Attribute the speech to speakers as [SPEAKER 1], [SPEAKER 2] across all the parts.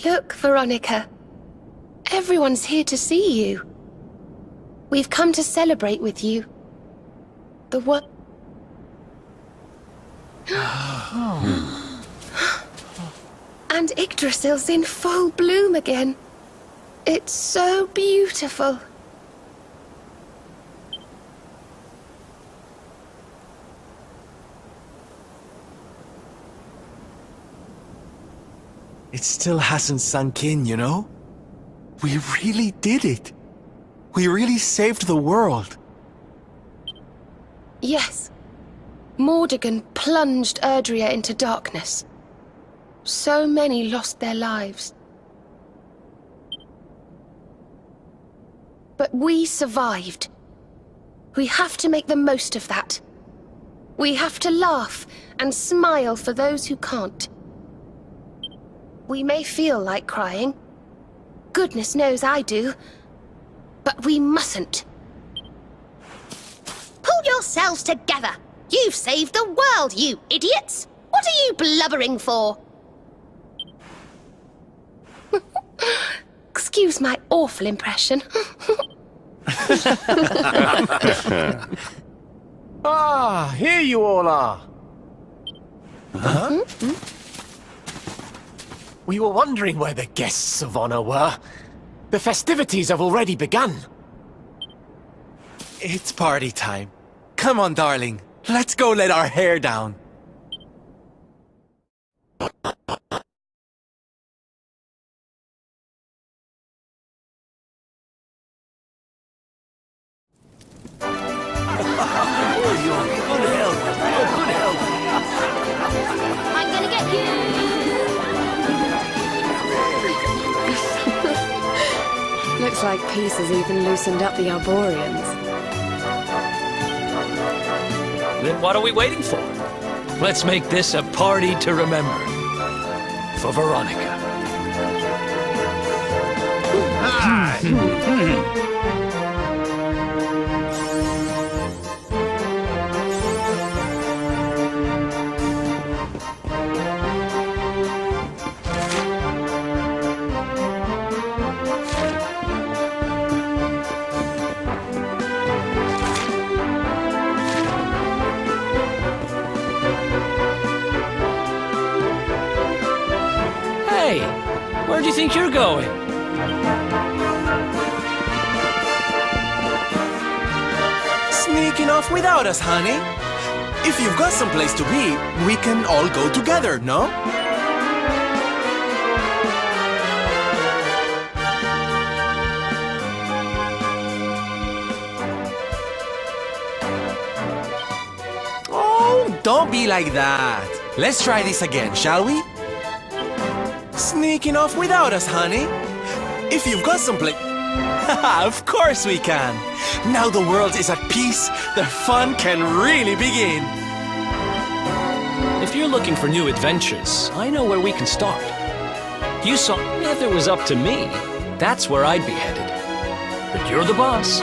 [SPEAKER 1] Look, Veronica. Everyone's here to see you. We've come to celebrate with you. The what? And Yggdrasil's in full bloom again. It's so beautiful.
[SPEAKER 2] It still hasn't sunk in, you know? We really did it. We really saved the world.
[SPEAKER 1] Yes. Mordegon plunged Erdrea into darkness. So many lost their lives. But we survived. We have to make the most of that. We have to laugh and smile for those who can't. We may feel like crying. Goodness knows I do. But we mustn't.
[SPEAKER 3] Pull yourselves together! You've saved the world, you idiots! What are you blubbering for?
[SPEAKER 1] Excuse my awful impression.
[SPEAKER 4] Ah, here you all are.
[SPEAKER 2] Huh?
[SPEAKER 4] We were wondering where the guests of honor were. The festivities have already begun.
[SPEAKER 2] It's party time. Come on, darling. Let's go let our hair down.
[SPEAKER 3] I'm gonna get you!
[SPEAKER 5] Looks like peace has even loosened up the Arborians.
[SPEAKER 6] Then what are we waiting for? Let's make this a party to remember. For Veronica. Hey, where do you think you're going?
[SPEAKER 2] Sneaking off without us, honey. If you've got someplace to be, we can all go together, no? Oh, don't be like that. Let's try this again, shall we? Sneaking off without us, honey. If you've got someplace... Of course we can. Now the world is at peace, the fun can really begin.
[SPEAKER 6] If you're looking for new adventures, I know where we can start. You saw, if it was up to me, that's where I'd be headed. But you're the boss.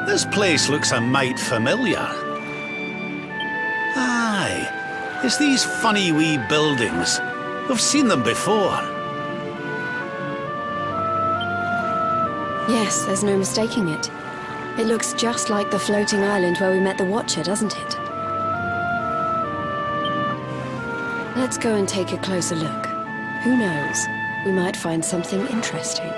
[SPEAKER 7] This place looks a mite familiar. Aye, it's these funny wee buildings. We've seen them before.
[SPEAKER 5] Yes, there's no mistaking it. It looks just like the floating island where we met the Watcher, doesn't it? Let's go and take a closer look. Who knows? We might find something interesting.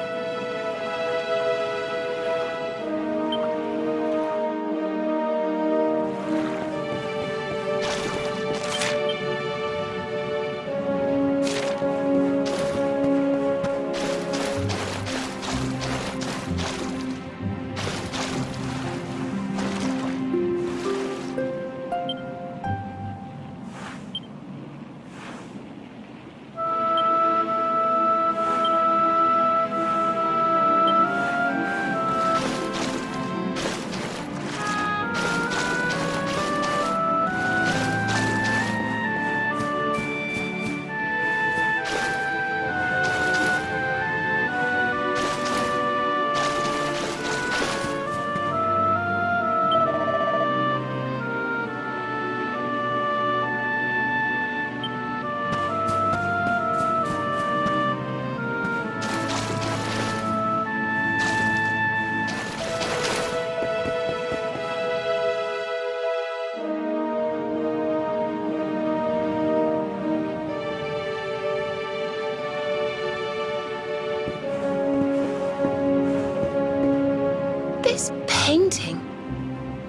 [SPEAKER 1] This painting,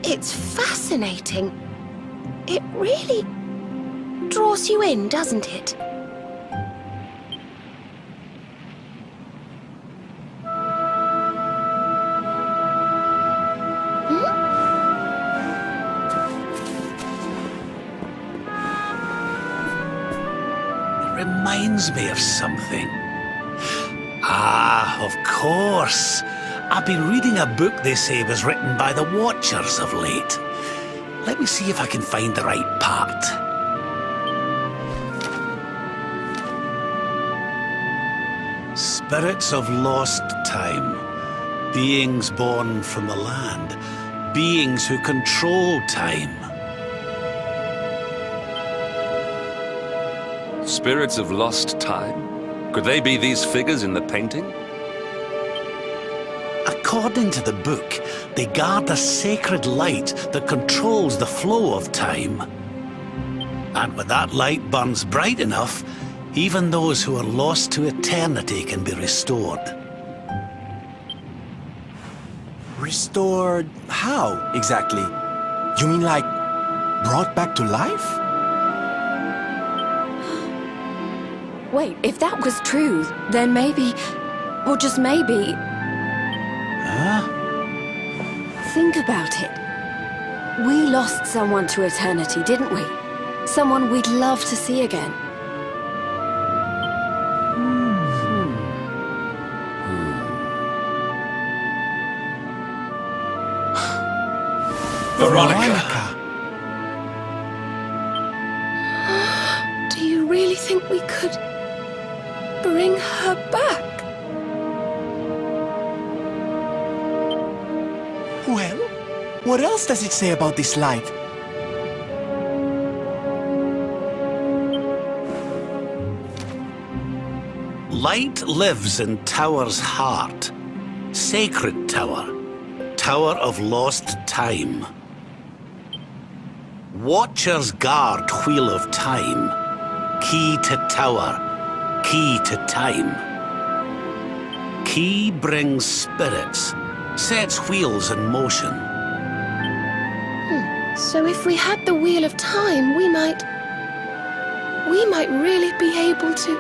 [SPEAKER 1] it's fascinating. It really draws you in, doesn't it?
[SPEAKER 7] It reminds me of something. Ah, of course. I've been reading a book they say was written by the Watchers of late. Let me see if I can find the right part. Spirits of lost time. Beings born from the land. Beings who control time.
[SPEAKER 8] Spirits of lost time? Could they be these figures in the painting?
[SPEAKER 7] According to the book, they guard a sacred light that controls the flow of time. And when that light burns bright enough, even those who are lost to eternity can be restored.
[SPEAKER 9] Restored how, exactly? You mean like brought back to life?
[SPEAKER 5] Wait, if that was true, then maybe, or just maybe...
[SPEAKER 7] Huh?
[SPEAKER 5] Think about it. We lost someone to eternity, didn't we? Someone we'd love to see again.
[SPEAKER 7] Veronica!
[SPEAKER 1] Do you really think we could bring her back?
[SPEAKER 9] Well, what else does it say about this light?
[SPEAKER 7] Light lives in Tower's heart. Sacred Tower. Tower of lost time. Watchers guard Wheel of Time. Key to Tower. Key to time. Key brings spirits. Sets wheels in motion.
[SPEAKER 1] So if we had the Wheel of Time, we might really be able to...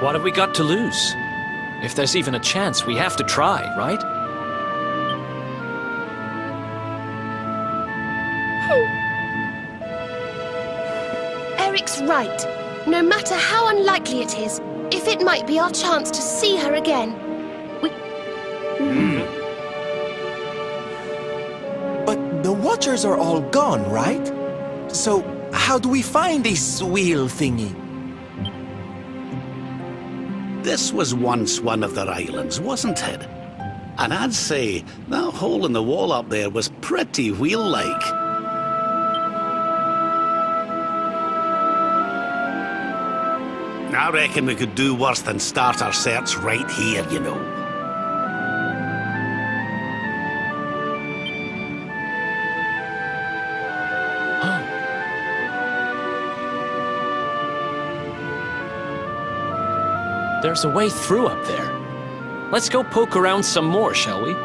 [SPEAKER 6] What have we got to lose? If there's even a chance, we have to try, right?
[SPEAKER 1] Eric's right. No matter how unlikely it is, if it might be our chance to see her again, we...
[SPEAKER 9] But the Watchers are all gone, right? So how do we find this wheel thingy?
[SPEAKER 7] This was once one of their islands, wasn't it? And I'd say that hole in the wall up there was pretty wheel-like. I reckon we could do worse than start our search right here, you know.
[SPEAKER 6] There's a way through up there. Let's go poke around some more, shall we?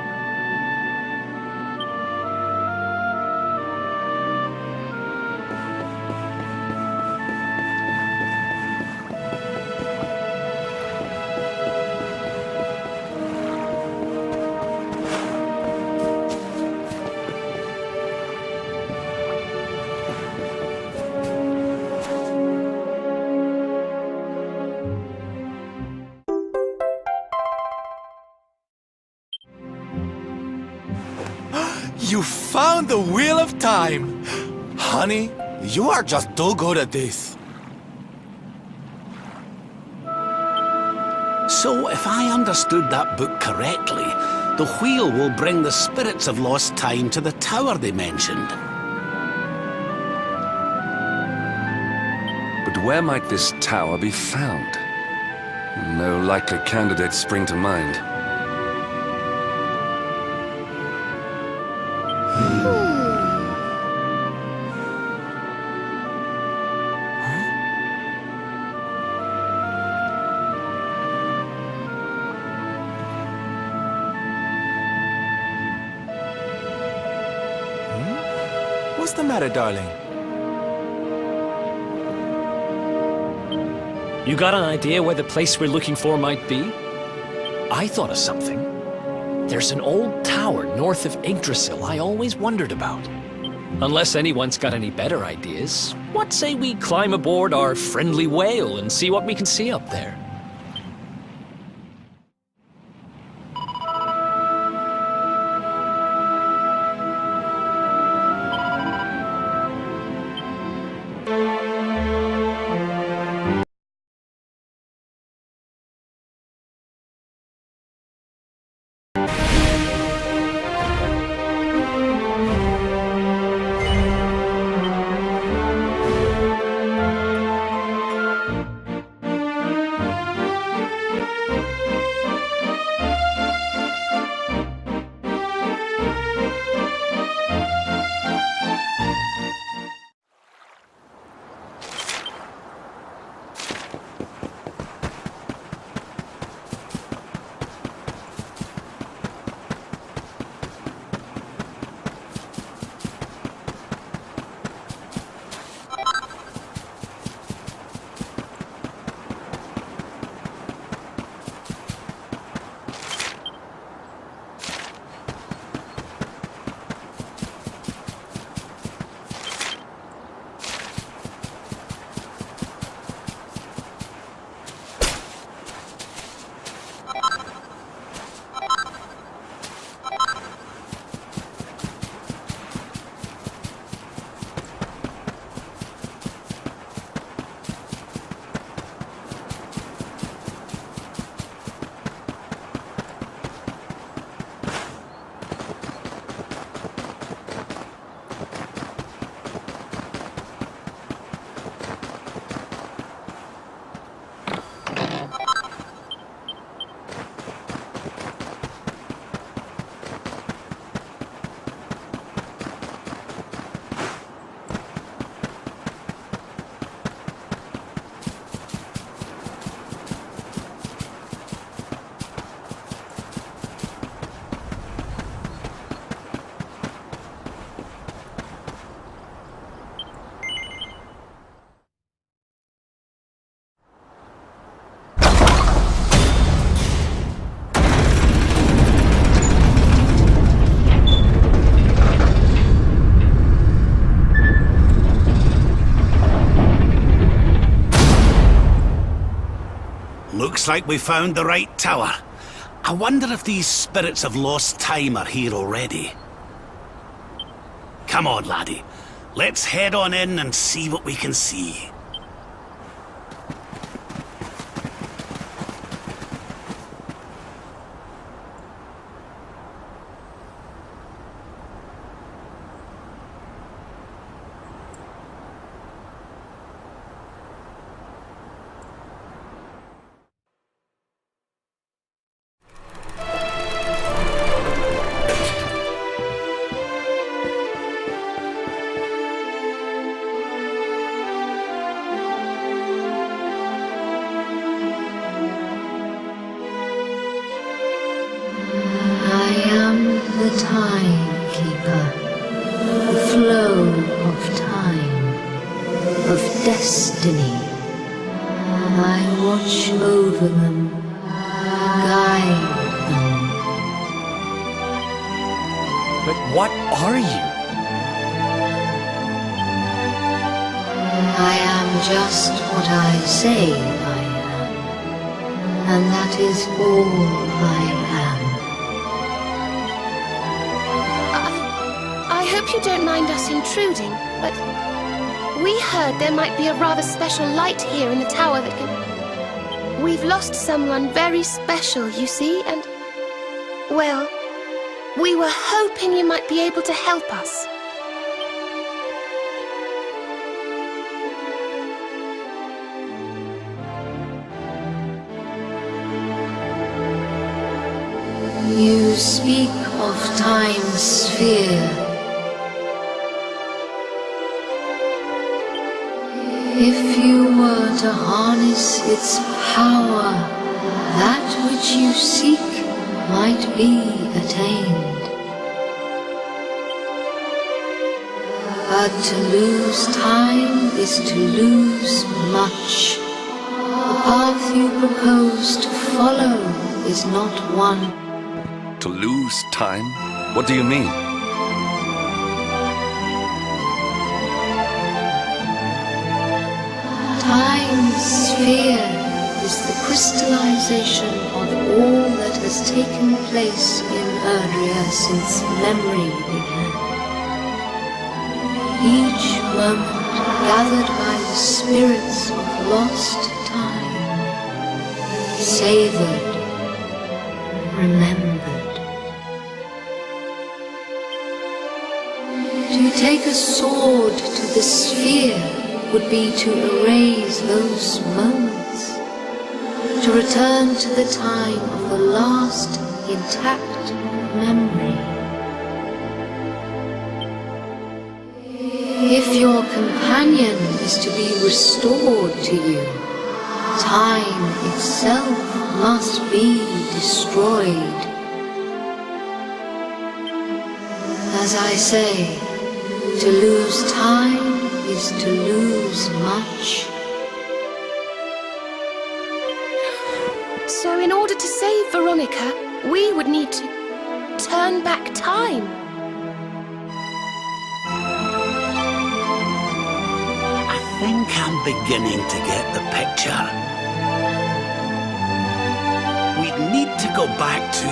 [SPEAKER 2] You found the Wheel of Time! Honey, you are just too good at this.
[SPEAKER 7] So, if I understood that book correctly, the wheel will bring the spirits of lost time to the tower they mentioned.
[SPEAKER 8] But where might this tower be found? No likely candidates spring to mind.
[SPEAKER 2] What's the matter, darling?
[SPEAKER 6] You got an idea where the place we're looking for might be? I thought of something. There's an old tower north of Yggdrasil I always wondered about. Unless anyone's got any better ideas, what say we climb aboard our friendly whale and see what we can see up there?
[SPEAKER 7] Looks like we found the right tower. I wonder if these spirits of lost time are here already. Come on, laddie. Let's head on in and see what we can see.
[SPEAKER 5] timekeeper, the flow of time, of destiny. I watch over them, guide them.
[SPEAKER 6] But what are you?
[SPEAKER 5] I am just what I say I am, and that is all I am.
[SPEAKER 1] I hope you don't mind us intruding, but we heard there might be a rather special light here in the tower that can... We've lost someone very special, you see, and... Well, we were hoping you might be able to help us.
[SPEAKER 5] You speak of time's sphere. If you were to harness its power, that which you seek might be attained. But to lose time is to lose much. The path you propose to follow is not one.
[SPEAKER 8] To lose time? What do you mean?
[SPEAKER 5] Time's sphere is the crystallization of all that has taken place in Erdrea since memory began. Each moment gathered by the spirits of lost time, savored, remembered. To take a sword to the sphere would be to erase those moments, to return to the time of the last intact memory. If your companion is to be restored to you, time itself must be destroyed. As I say, to lose time is to lose much.
[SPEAKER 1] So in order to save Veronica, we would need to turn back time.
[SPEAKER 7] I think I'm beginning to get the picture. We'd need to go back to...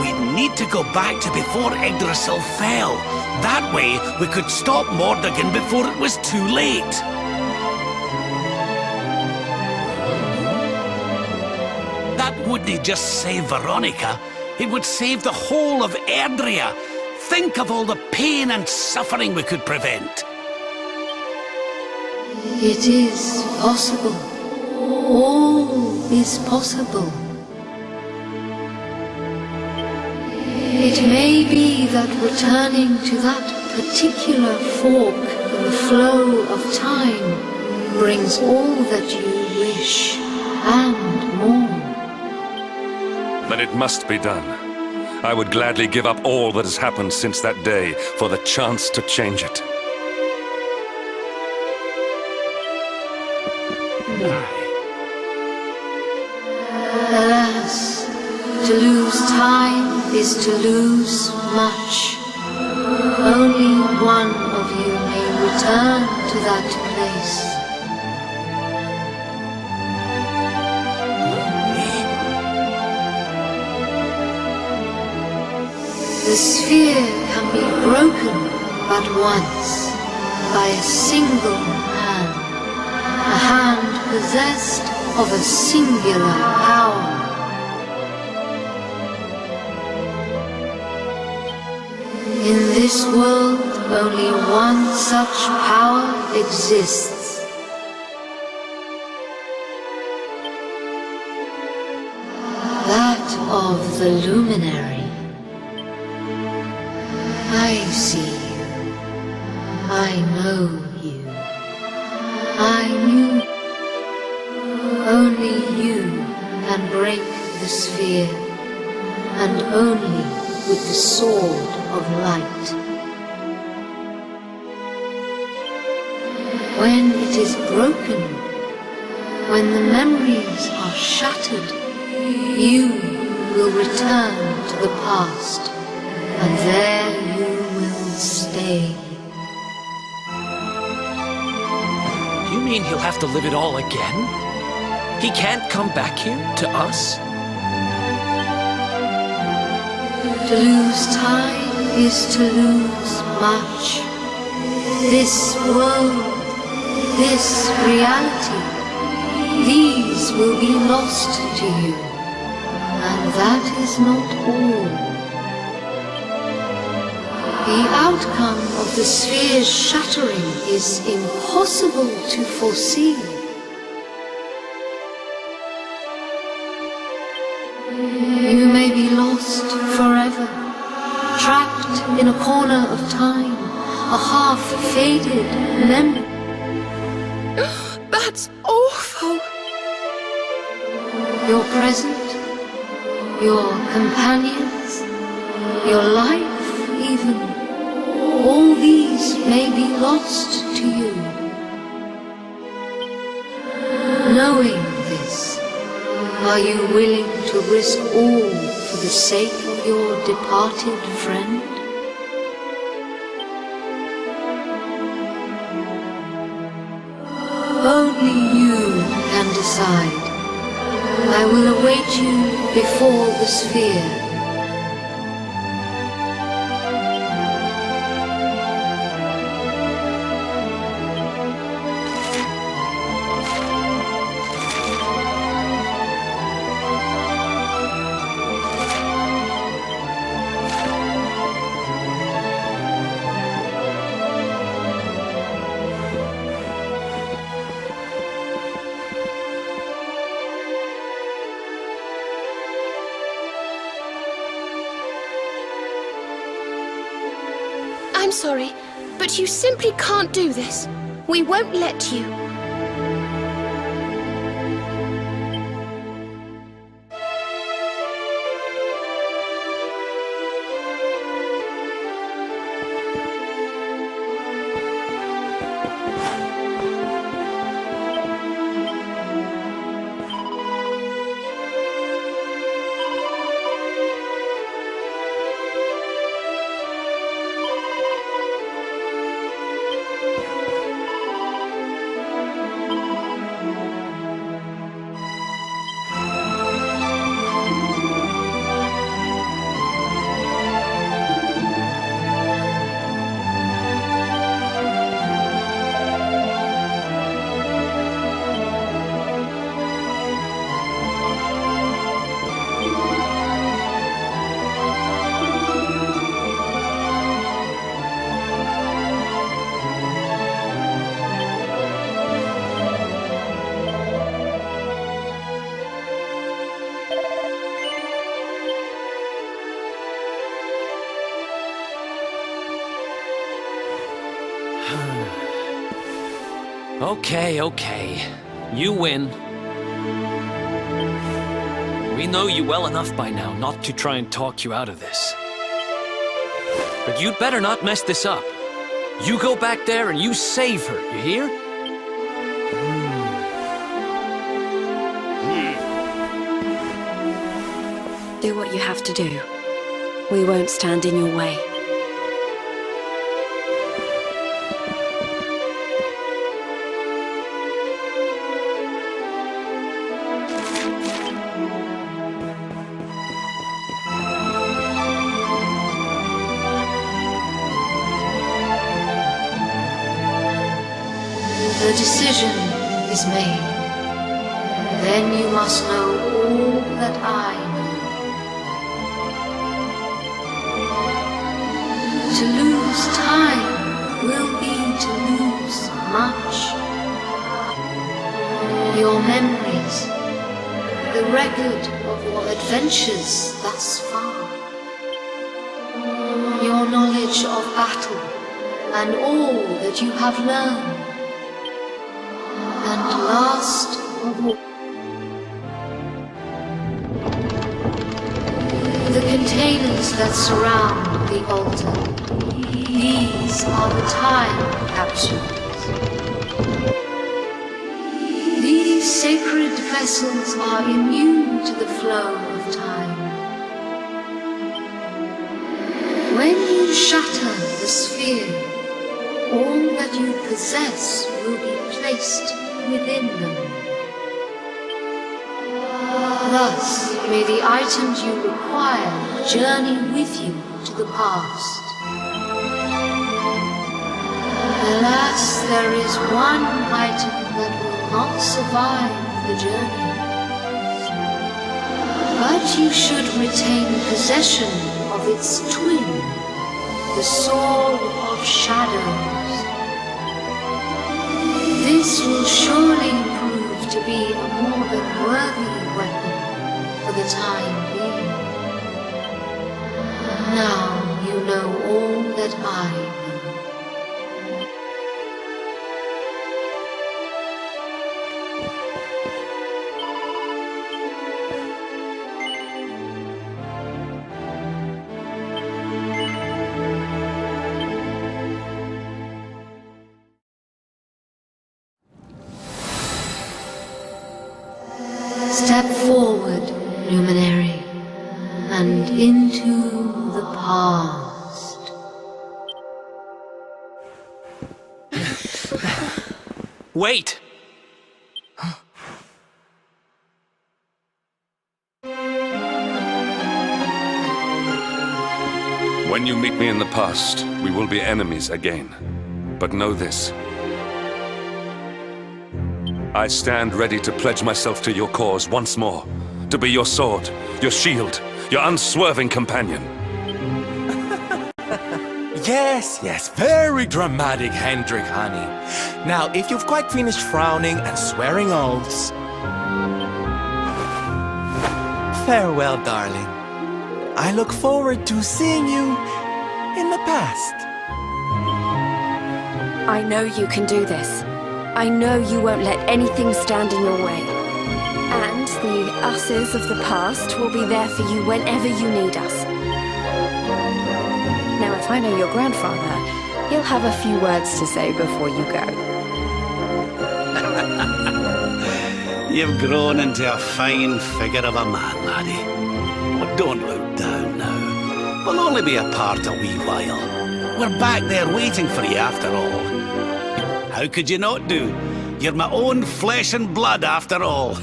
[SPEAKER 7] We'd need to go back to before Yggdrasil fell. That way, we could stop Mordegon before it was too late. That wouldn't just save Veronica, it would save the whole of Erdrea. Think of all the pain and suffering we could prevent.
[SPEAKER 5] It is possible. All is possible. It may be that returning to that particular fork in the flow of time brings all that you wish and more.
[SPEAKER 8] Then it must be done. I would gladly give up all that has happened since that day for the chance to change it.
[SPEAKER 5] Alas, to lose time is to lose much. Only one of you may return to that place. The sphere can be broken but once, by a single hand. A hand possessed of a singular power. In this world, only one such power exists. That of the luminary. I see you. I know you. I knew only you can can break the sphere, and only with the sword of light. When it is broken, when the memories are shattered, you will return to the past, and there you will stay.
[SPEAKER 6] You mean he'll have to live it all again? He can't come back here, to us?
[SPEAKER 5] To lose time is to lose much. This world, this reality, these will be lost to you. And that is not all. The outcome of the sphere's shattering is impossible to foresee. You may be lost forever, trapped in a corner of time, a half-faded memory.
[SPEAKER 1] That's awful.
[SPEAKER 5] Your present, your companions, your life even, all these may be lost to you. Knowing this, are you willing to risk all for the sake of your departed friend? Only you can decide. I will await you before the sphere.
[SPEAKER 1] I'm sorry, but you simply can't do this. We won't let you.
[SPEAKER 6] Okay. You win. We know you well enough by now not to try and talk you out of this. But you'd better not mess this up. You go back there and you save her, you hear?
[SPEAKER 10] Do what you have to do. We won't stand in your way.
[SPEAKER 5] The decision is made. Then you must know all that I know. To lose time will be to lose much. Your memories, the record of your adventures thus far, your knowledge of battle, and all that you have learned. And last of all, that surround the altar. These are the time capsules. These sacred vessels are immune to the flow of time. When you shatter the sphere, all that you possess will be placed within them. Thus, may the items you require journey with you to the past. Alas, there is one item that will not survive the journey. But you should retain possession of its twin, the Sword of Shadows. This will surely prove to be a more than worthy weapon for the time being. Now you know all that I know. Step forward, luminary, and into the past.
[SPEAKER 2] Wait!
[SPEAKER 8] When you meet me in the past, we will be enemies again. But know this. I stand ready to pledge myself to your cause once more. To be your sword, your shield, your unswerving companion.
[SPEAKER 9] Yes, yes, very dramatic, Hendrik, honey. Now, if you've quite finished frowning and swearing oaths... Farewell, darling. I look forward to seeing you in the past.
[SPEAKER 10] I know you can do this. I know you won't let anything stand in your way. And the us's of the past will be there for you whenever you need us. Now, if I know your grandfather, he'll have a few words to say before you go.
[SPEAKER 7] You've grown into a fine figure of a man, laddie. But don't look down now. We'll only be apart a wee while. We're back there waiting for you after all. How could you not do? You're my own flesh and blood after all.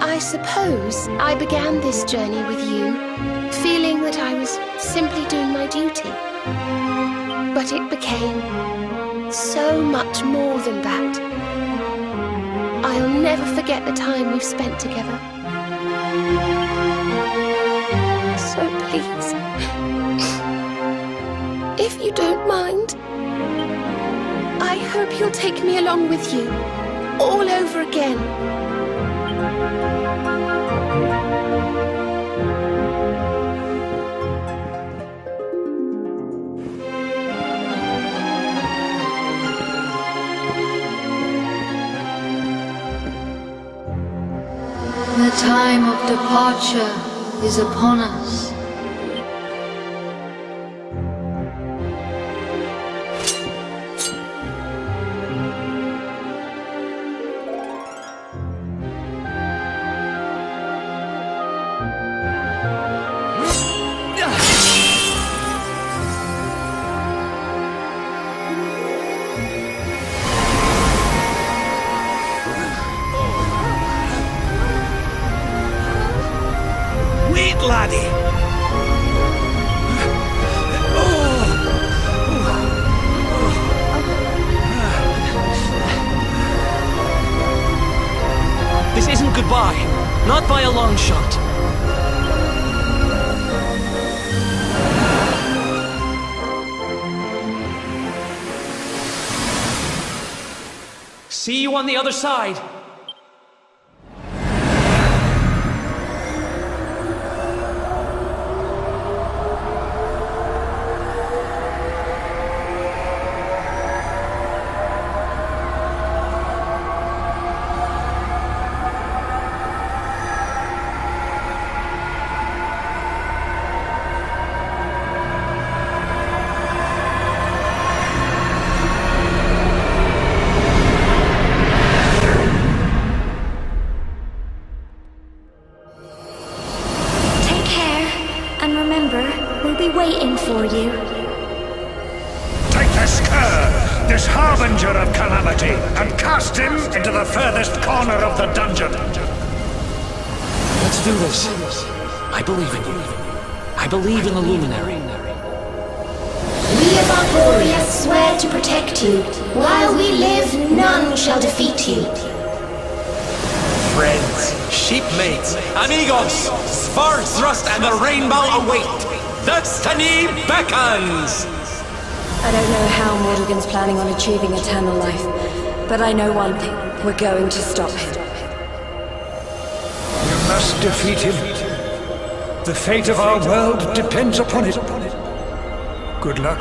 [SPEAKER 1] I suppose I began this journey with you, feeling that I was simply doing my duty. But it became so much more than that. I'll never forget the time we've spent together. So please, if you don't mind, I hope you'll take me along with you, all over again.
[SPEAKER 5] The time of departure is upon us.
[SPEAKER 7] Wait, laddie!
[SPEAKER 6] This isn't goodbye. Not by a long shot. See you on the other side.
[SPEAKER 11] Cast him into the furthest corner of the dungeon.
[SPEAKER 6] Let's do this. I believe in you. I believe in the Luminary.
[SPEAKER 1] We of Arborea swear to protect you. While we live, none shall defeat you.
[SPEAKER 2] Friends, shipmates, amigos, Svar thrust and the rainbow await. Destiny beckons!
[SPEAKER 10] I don't know how Morrigan's planning on achieving eternal life, but I know one thing. We're going to stop him.
[SPEAKER 11] You must defeat him. The fate of our world depends upon it. Good luck.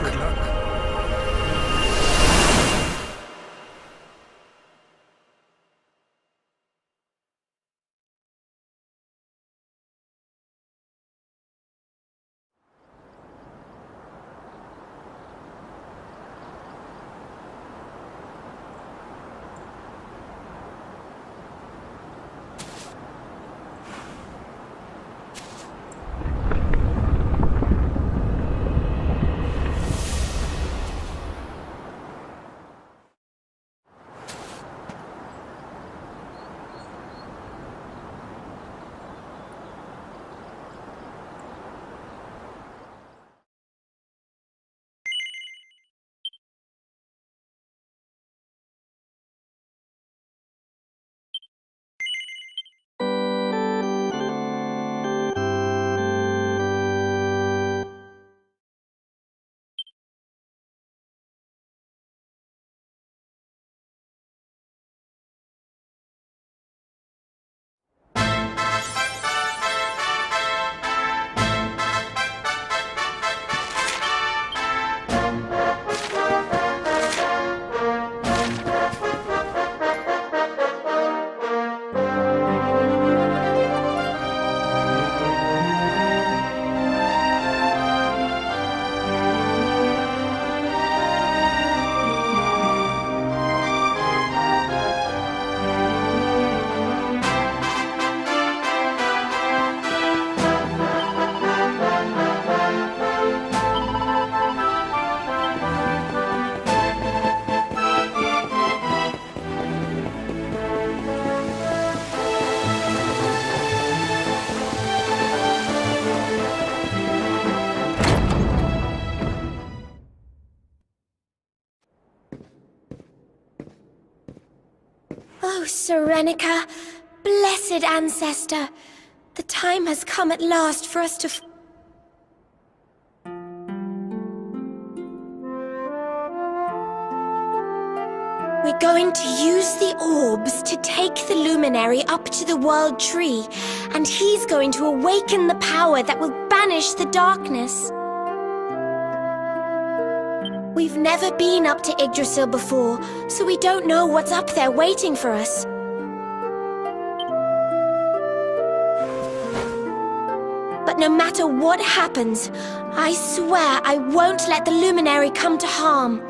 [SPEAKER 3] Oh, Serenica, blessed ancestor, the time has come at last for us to We're going to use the orbs to take the luminary up to the World Tree, and he's going to awaken the power that will banish the darkness. We've never been up to Yggdrasil before, so we don't know what's up there waiting for us. But no matter what happens, I swear I won't let the luminary come to harm.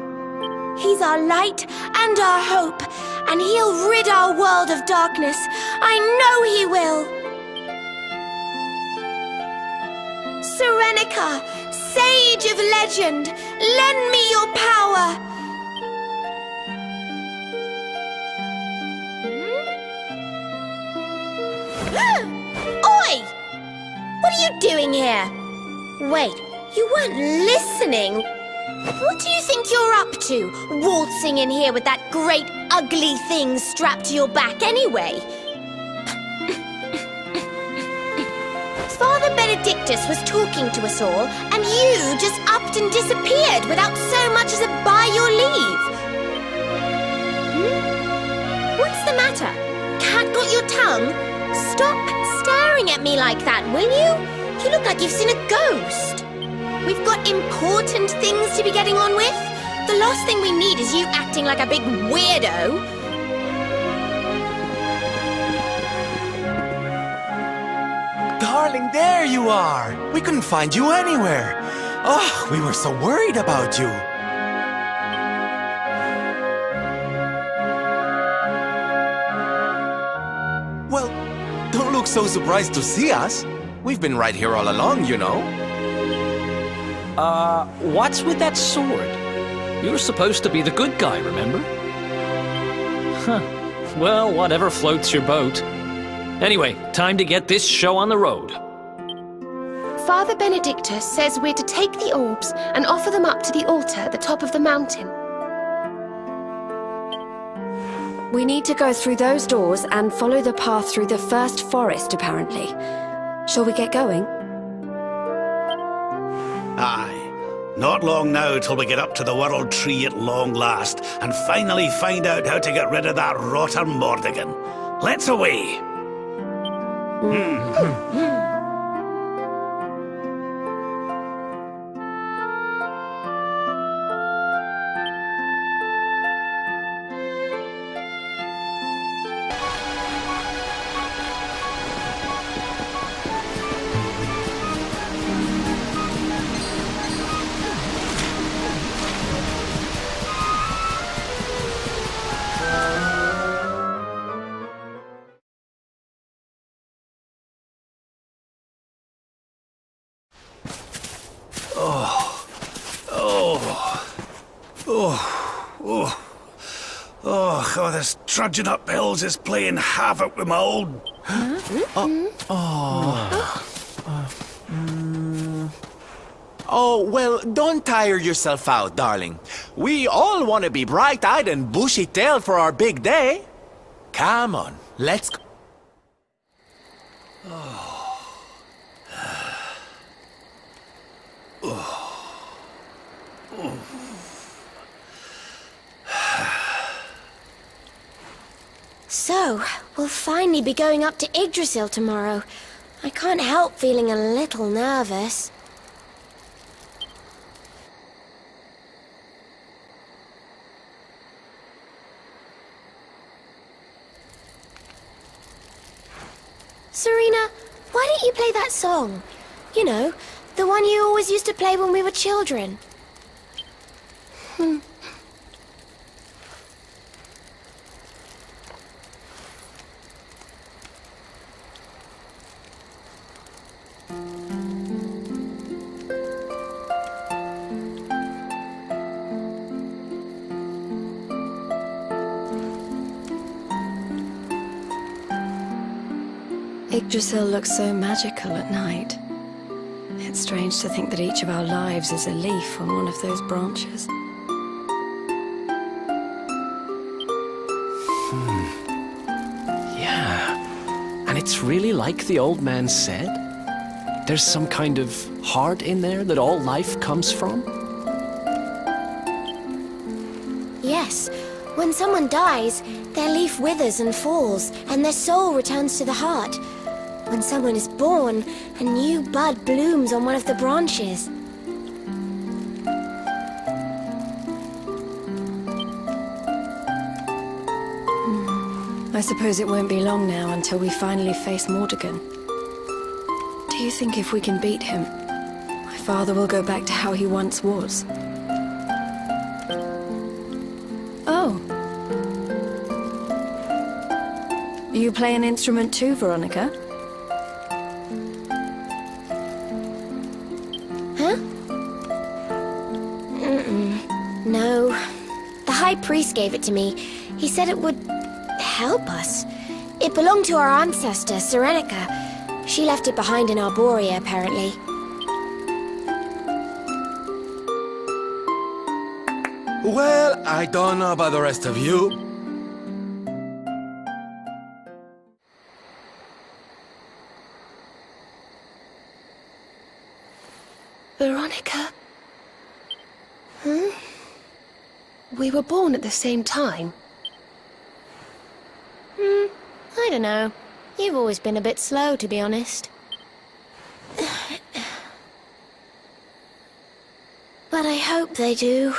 [SPEAKER 3] He's our light and our hope, and he'll rid our world of darkness. I know he will! Serenica, sage of legend, lend me your power! Oi! What are you doing here? Wait, you weren't listening? What do you think you're up to, waltzing in here with that great ugly thing strapped to your back anyway? Father Benedictus was talking to us all, and you just upped and disappeared without so much as a by your leave. What's the matter? Cat got your tongue? Stop staring at me like that, will you? You look like you've seen a ghost. We've got important things to be getting on with. The last thing we need is you acting like a big weirdo.
[SPEAKER 2] Darling, there you are! We couldn't find you anywhere. Oh, we were so worried about you. Well, don't look so surprised to see us. We've been right here all along, you know.
[SPEAKER 6] What's with that sword? You're supposed to be the good guy, remember? Well, whatever floats your boat. Anyway, time to get this show on the road.
[SPEAKER 1] Father Benedictus says we're to take the orbs and offer them up to the altar at the top of the mountain.
[SPEAKER 10] We need to go through those doors and follow the path through the first forest, apparently. Shall we get going?
[SPEAKER 7] Aye. Not long now till we get up to the World Tree at long last and finally find out how to get rid of that rotter Mordigan. Let's away! Oh, this trudging up hills is playing havoc with my old...
[SPEAKER 9] Oh, well, don't tire yourself out, darling. We all want to be bright-eyed and bushy-tailed for our big day. Come on, let's go.
[SPEAKER 3] So, we'll finally be going up to Yggdrasil tomorrow. I can't help feeling a little nervous. Serena, why don't you play that song? You know, the one you always used to play when we were children.
[SPEAKER 10] Yggdrasil looks so magical at night. It's strange to think that each of our lives is a leaf on one of those branches.
[SPEAKER 6] Yeah. And it's really like the old man said? There's some kind of heart in there that all life comes from?
[SPEAKER 3] Yes, when someone dies, their leaf withers and falls, and their soul returns to the heart. When someone is born, a new bud blooms on one of the branches.
[SPEAKER 10] I suppose it won't be long now until we finally face Mordigan. Do you think if we can beat him, my father will go back to how he once was? Oh. You play an instrument too, Veronica?
[SPEAKER 3] Huh? No. The High Priest gave it to me. He said it would help us. It belonged to our ancestor, Serenica. She left it behind in Arborea, apparently.
[SPEAKER 9] Well, I don't know about the rest of you.
[SPEAKER 1] Veronica? We were born at the same time.
[SPEAKER 3] I don't know. You've always been a bit slow, to be honest. But I hope they do.